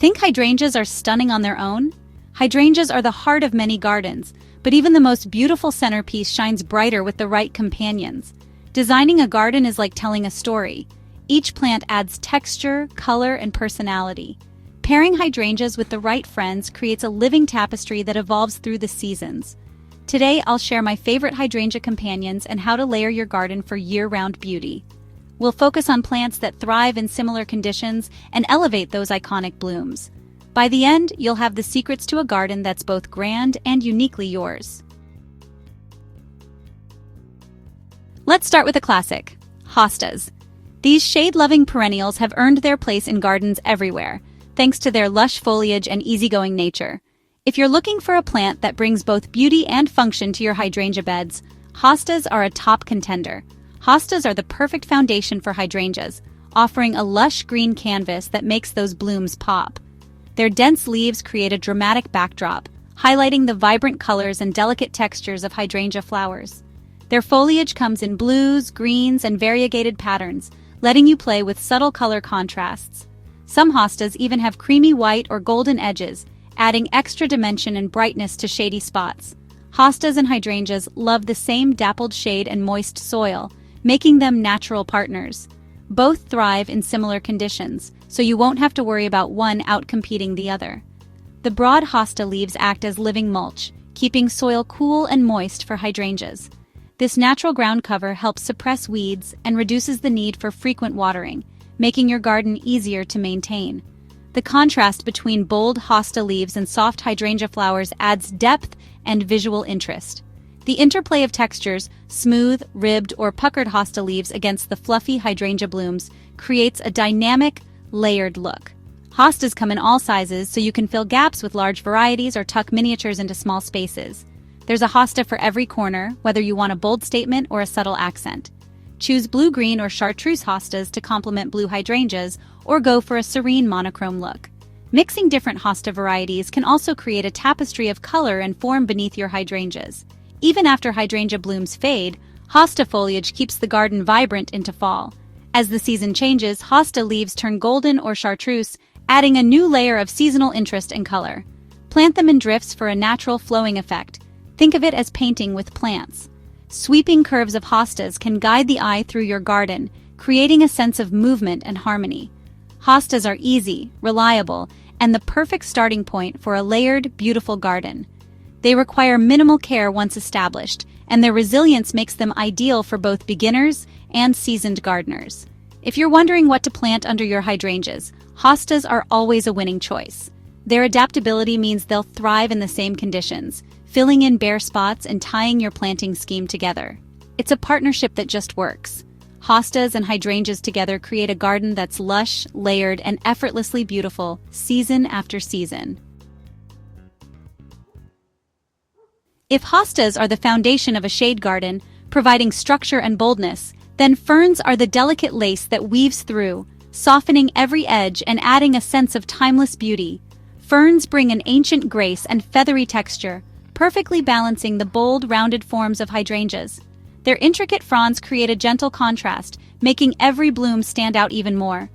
Think hydrangeas are stunning on their own? Hydrangeas are the heart of many gardens, but even the most beautiful centerpiece shines brighter with the right companions. Designing a garden is like telling a story. Each plant adds texture, color, and personality. Pairing hydrangeas with the right friends creates a living tapestry that evolves through the seasons. Today, I'll share my favorite hydrangea companions and how to layer your garden for year-round beauty. We'll focus on plants that thrive in similar conditions and elevate those iconic blooms. By the end, you'll have the secrets to a garden that's both grand and uniquely yours. Let's start with a classic, hostas. These shade-loving perennials have earned their place in gardens everywhere, thanks to their lush foliage and easygoing nature. If you're looking for a plant that brings both beauty and function to your hydrangea beds, hostas are a top contender. Hostas are the perfect foundation for hydrangeas, offering a lush green canvas that makes those blooms pop. Their dense leaves create a dramatic backdrop, highlighting the vibrant colors and delicate textures of hydrangea flowers. Their foliage comes in blues, greens, and variegated patterns, letting you play with subtle color contrasts. Some hostas even have creamy white or golden edges, adding extra dimension and brightness to shady spots. Hostas and hydrangeas love the same dappled shade and moist soil, making them natural partners. Both thrive in similar conditions, so you won't have to worry about one outcompeting the other. The broad hosta leaves act as living mulch, keeping soil cool and moist for hydrangeas. This natural ground cover helps suppress weeds and reduces the need for frequent watering, making your garden easier to maintain. The contrast between bold hosta leaves and soft hydrangea flowers adds depth and visual interest. The interplay of textures, smooth, ribbed, or puckered hosta leaves against the fluffy hydrangea blooms, creates a dynamic, layered look. Hostas come in all sizes, so you can fill gaps with large varieties or tuck miniatures into small spaces. There's a hosta for every corner, whether you want a bold statement or a subtle accent. Choose blue-green or chartreuse hostas to complement blue hydrangeas, or go for a serene monochrome look. Mixing different hosta varieties can also create a tapestry of color and form beneath your hydrangeas. Even after hydrangea blooms fade, hosta foliage keeps the garden vibrant into fall. As the season changes, hosta leaves turn golden or chartreuse, adding a new layer of seasonal interest and color. Plant them in drifts for a natural flowing effect. Think of it as painting with plants. Sweeping curves of hostas can guide the eye through your garden, creating a sense of movement and harmony. Hostas are easy, reliable, and the perfect starting point for a layered, beautiful garden. They require minimal care once established, and their resilience makes them ideal for both beginners and seasoned gardeners. If you're wondering what to plant under your hydrangeas, hostas are always a winning choice. Their adaptability means they'll thrive in the same conditions, filling in bare spots and tying your planting scheme together. It's a partnership that just works. Hostas and hydrangeas together create a garden that's lush, layered, and effortlessly beautiful, season after season. If hostas are the foundation of a shade garden, providing structure and boldness, then ferns are the delicate lace that weaves through, softening every edge and adding a sense of timeless beauty. Ferns bring an ancient grace and feathery texture, perfectly balancing the bold, rounded forms of hydrangeas. Their intricate fronds create a gentle contrast, making every bloom stand out even more.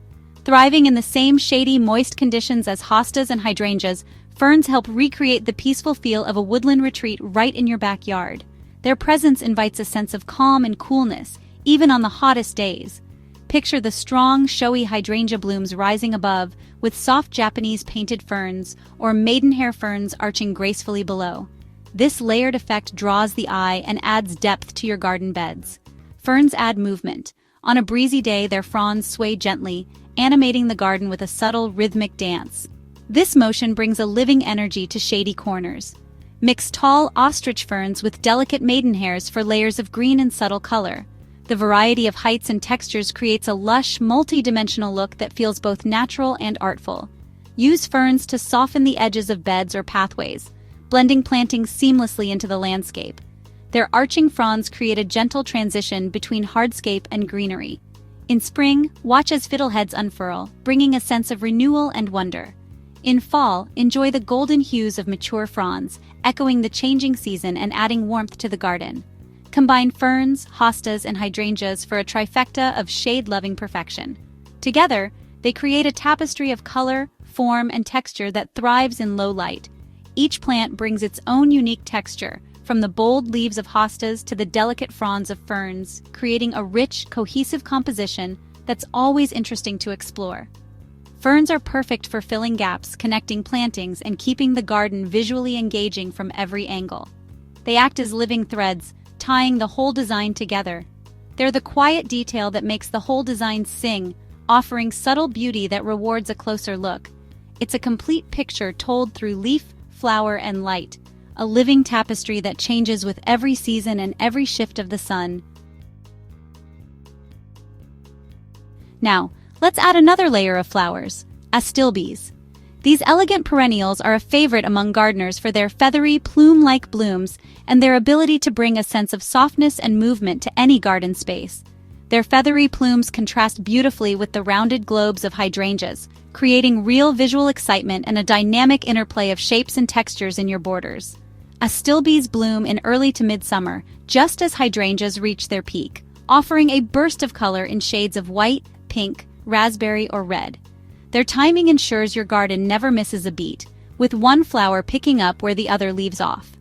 Thriving in the same shady, moist conditions as hostas and hydrangeas, ferns help recreate the peaceful feel of a woodland retreat right in your backyard. Their presence invites a sense of calm and coolness, even on the hottest days. Picture the strong, showy hydrangea blooms rising above, with soft Japanese painted ferns or maidenhair ferns arching gracefully below. This layered effect draws the eye and adds depth to your garden beds. Ferns add movement. On a breezy day, their fronds sway gently, animating the garden with a subtle, rhythmic dance. This motion brings a living energy to shady corners. Mix tall ostrich ferns with delicate maidenhairs for layers of green and subtle color. The variety of heights and textures creates a lush, multi-dimensional look that feels both natural and artful. Use ferns to soften the edges of beds or pathways, blending plantings seamlessly into the landscape. Their arching fronds create a gentle transition between hardscape and greenery. In spring, watch as fiddleheads unfurl, bringing a sense of renewal and wonder. In fall, enjoy the golden hues of mature fronds, echoing the changing season and adding warmth to the garden. Combine ferns, hostas, and hydrangeas for a trifecta of shade-loving perfection. Together, They create a tapestry of color, form, and texture that thrives in low light. Each plant brings its own unique texture, from the bold leaves of hostas to the delicate fronds of ferns, creating a rich, cohesive composition that's always interesting to explore. Ferns are perfect for filling gaps, connecting plantings, and keeping the garden visually engaging from every angle. They act as living threads, tying the whole design together. They're the quiet detail that makes the whole design sing, offering subtle beauty that rewards a closer look. It's a complete picture told through leaf, flower, and light, a living tapestry that changes with every season and every shift of the sun. Now, let's add another layer of flowers, astilbes. These elegant perennials are a favorite among gardeners for their feathery, plume-like blooms and their ability to bring a sense of softness and movement to any garden space. Their feathery plumes contrast beautifully with the rounded globes of hydrangeas, creating real visual excitement and a dynamic interplay of shapes and textures in your borders. Astilbes bloom in early to midsummer, just as hydrangeas reach their peak, offering a burst of color in shades of white, pink, raspberry, or red. Their timing ensures your garden never misses a beat, with one flower picking up where the other leaves off.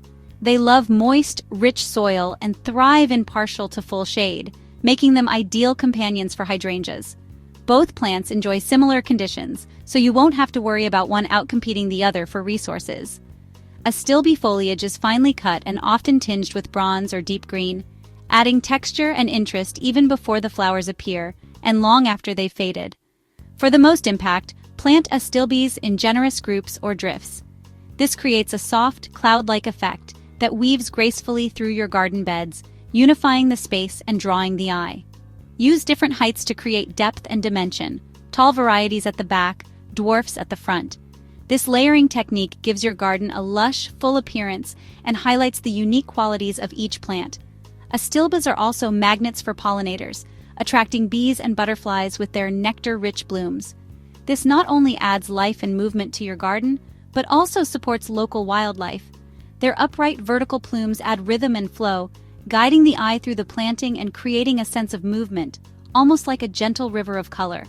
They love moist, rich soil and thrive in partial to full shade, making them ideal companions for hydrangeas. Both plants enjoy similar conditions, so you won't have to worry about one outcompeting the other for resources. Astilbe foliage is finely cut and often tinged with bronze or deep green, adding texture and interest even before the flowers appear and long after they've faded. For the most impact, plant astilbes in generous groups or drifts. This creates a soft, cloud-like effect that weaves gracefully through your garden beds, unifying the space and drawing the eye. Use different heights to create depth and dimension, tall varieties at the back, dwarfs at the front. This layering technique gives your garden a lush, full appearance and highlights the unique qualities of each plant. Astilbes are also magnets for pollinators, attracting bees and butterflies with their nectar-rich blooms. This not only adds life and movement to your garden, but also supports local wildlife. Their upright vertical plumes add rhythm and flow, guiding the eye through the planting and creating a sense of movement, almost like a gentle river of color.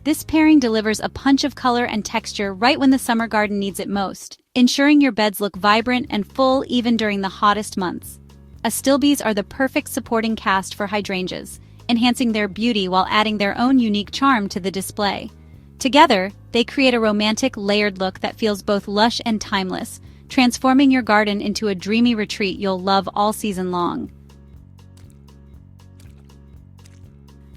This pairing delivers a punch of color and texture right when the summer garden needs it most, ensuring your beds look vibrant and full even during the hottest months. Astilbes are the perfect supporting cast for hydrangeas, enhancing their beauty while adding their own unique charm to the display. Together, they create a romantic, layered look that feels both lush and timeless, transforming your garden into a dreamy retreat you'll love all season long.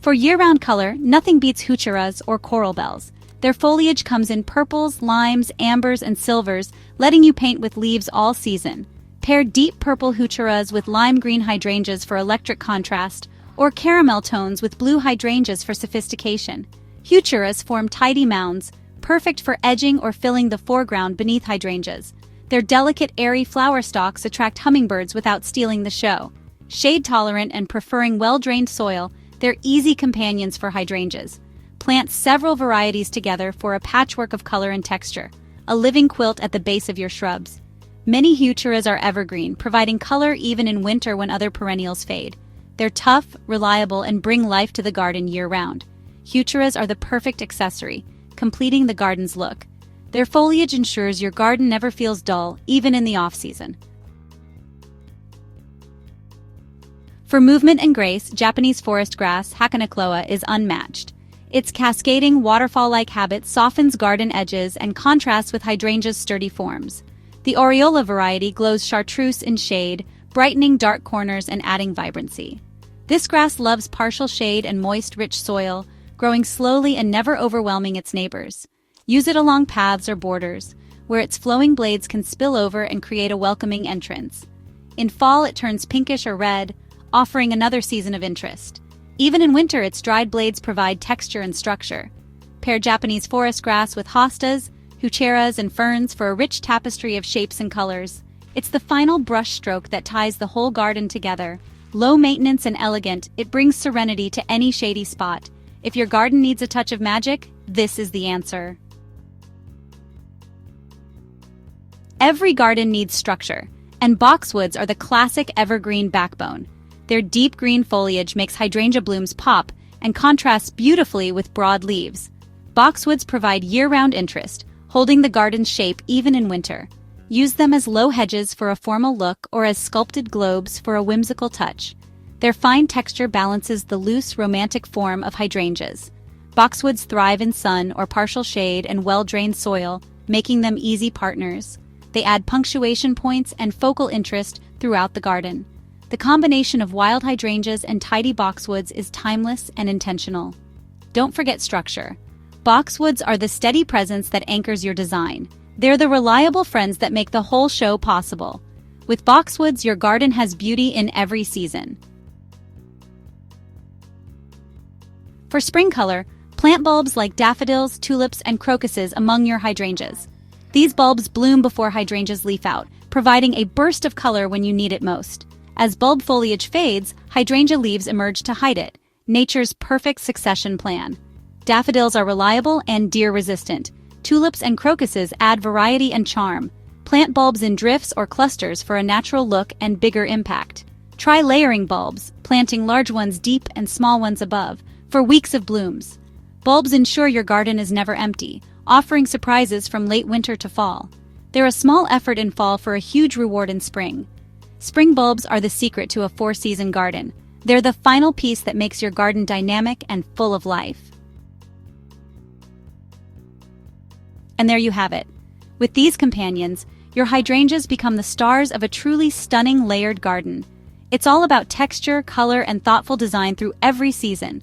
For year-round color, nothing beats heucheras or coral bells. Their foliage comes in purples, limes, ambers, and silvers, letting you paint with leaves all season. Pair deep purple heucheras with lime green hydrangeas for electric contrast, or caramel tones with blue hydrangeas for sophistication. Heucheras form tidy mounds, perfect for edging or filling the foreground beneath hydrangeas. Their delicate, airy flower stalks attract hummingbirds without stealing the show. Shade-tolerant and preferring well-drained soil, they're easy companions for hydrangeas. Plant several varieties together for a patchwork of color and texture, a living quilt at the base of your shrubs. Many heucheras are evergreen, providing color even in winter when other perennials fade. They're tough, reliable, and bring life to the garden year-round. Heucheras are the perfect accessory, completing the garden's look. Their foliage ensures your garden never feels dull, even in the off-season. For movement and grace, Japanese forest grass, Hakanakloa, is unmatched. Its cascading, waterfall-like habit softens garden edges and contrasts with hydrangea's sturdy forms. The aureola variety glows chartreuse in shade, brightening dark corners and adding vibrancy. This grass loves partial shade and moist, rich soil, growing slowly and never overwhelming its neighbors. Use it along paths or borders, where its flowing blades can spill over and create a welcoming entrance. In fall, it turns pinkish or red, offering another season of interest. Even in winter, its dried blades provide texture and structure. Pair Japanese forest grass with hostas, heucheras, and ferns for a rich tapestry of shapes and colors. It's the final brush stroke that ties the whole garden together. Low maintenance and elegant, it brings serenity to any shady spot. If your garden needs a touch of magic, this is the answer. Every garden needs structure, and boxwoods are the classic evergreen backbone. Their deep green foliage makes hydrangea blooms pop and contrasts beautifully with broad leaves. Boxwoods provide year-round interest, holding the garden's shape even in winter. Use them as low hedges for a formal look or as sculpted globes for a whimsical touch. Their fine texture balances the loose, romantic form of hydrangeas. Boxwoods thrive in sun or partial shade and well-drained soil, making them easy partners. They add punctuation points and focal interest throughout the garden. The combination of wild hydrangeas and tidy boxwoods is timeless and intentional. Don't forget structure. Boxwoods are the steady presence that anchors your design. They're the reliable friends that make the whole show possible. With boxwoods, your garden has beauty in every season. For spring color, plant bulbs like daffodils, tulips, and crocuses among your hydrangeas. These bulbs bloom before hydrangeas leaf out, providing a burst of color when you need it most. As bulb foliage fades, hydrangea leaves emerge to hide it, nature's perfect succession plan. Daffodils are reliable and deer-resistant. Tulips and crocuses add variety and charm. Plant bulbs in drifts or clusters for a natural look and bigger impact. Try layering bulbs, planting large ones deep and small ones above, for weeks of blooms. Bulbs ensure your garden is never empty, offering surprises from late winter to fall. They're a small effort in fall for a huge reward in spring. Spring bulbs are the secret to a four-season garden. They're the final piece that makes your garden dynamic and full of life. And there you have it. With these companions, your hydrangeas become the stars of a truly stunning layered garden. It's all about texture, color, and thoughtful design through every season.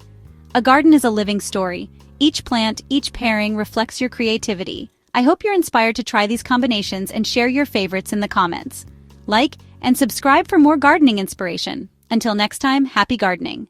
A garden is a living story. Each plant, each pairing reflects your creativity. I hope you're inspired to try these combinations and share your favorites in the comments. Like and subscribe for more gardening inspiration. Until next time, happy gardening.